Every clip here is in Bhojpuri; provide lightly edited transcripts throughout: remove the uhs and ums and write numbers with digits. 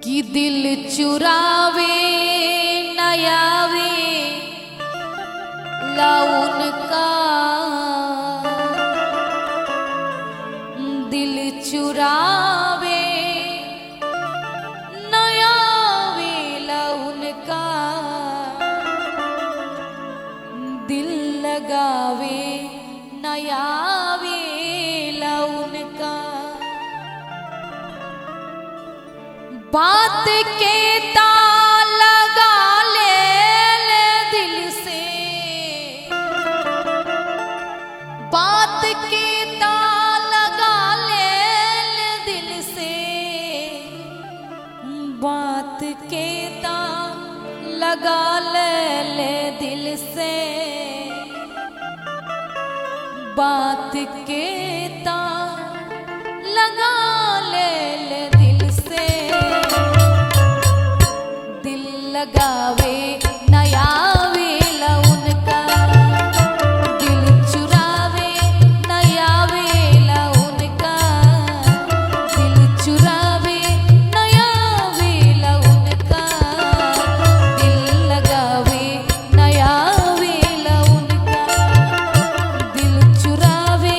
कि दिल चुरावे नयावे लाउन का, दिल चुरावे नयावे लाउन का, दिल लगावे नयावे लाउन का। बात के ताल लगा ले दिल से, बात के ताल लगा ले दिल से, बात के ताल लगा ले दिल से, बात के ताल लगा ले दिल से, दिल लगावे नयावे लाउन का, दिल चुरावे नयावे लाउन का, दिल चुरावे नयावे लाउन का, दिल लगावे नयावे लाउन का, दिल चुरावे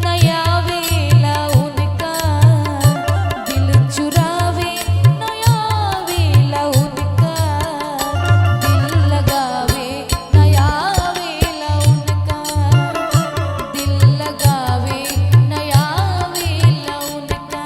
नयावे लाउन का, दिल चुरावे नयावे लाउन का, दिल लगावे नयावे लाउन का, दिल लगावे नयावे लाउन का।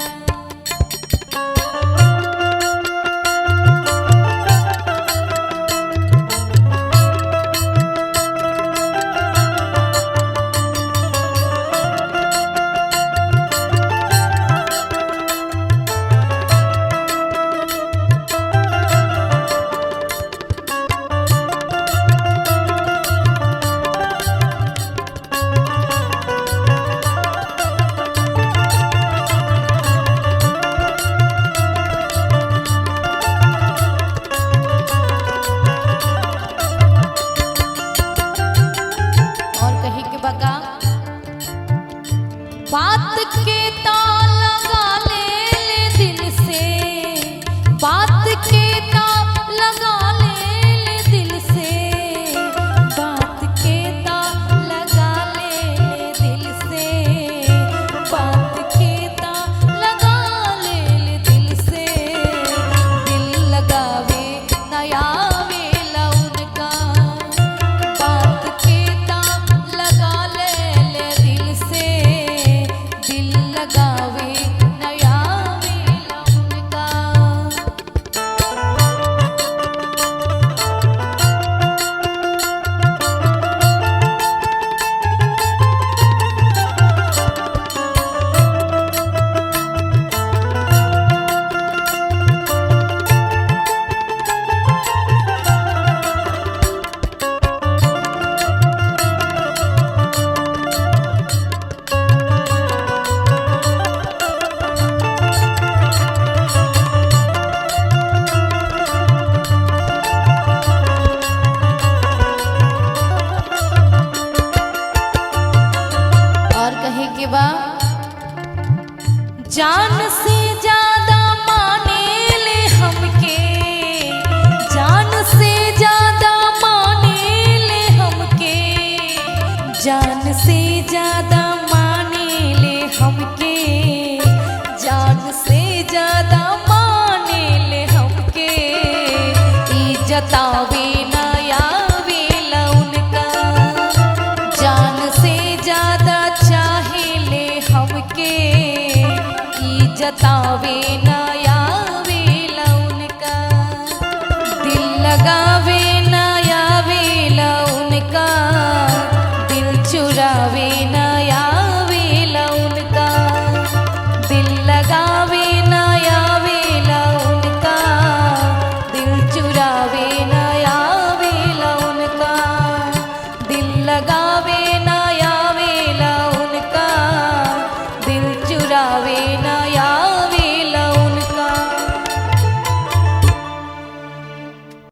बात के ताल लगा ले दिल से, बात के ताल लगा ले दिल से, बात के ताल लगा ले दिल से, बात के ताल लगा ले दिल से, दिल लगावे नयावे लाउन का, बात के ताल लगा ले दिल से, दिल लगावे नयावे लाउन का। के बाद जान से ज्यादा माने ले हमके, जान से ज्यादा माने ले हमके, जान से ज्यादा माने ले हमके, जान से ज्यादा माने ले हमके, इज्जतावे नयावे लाउन का, जान से ज्यादा चाहे ले हमके, इज्जतावे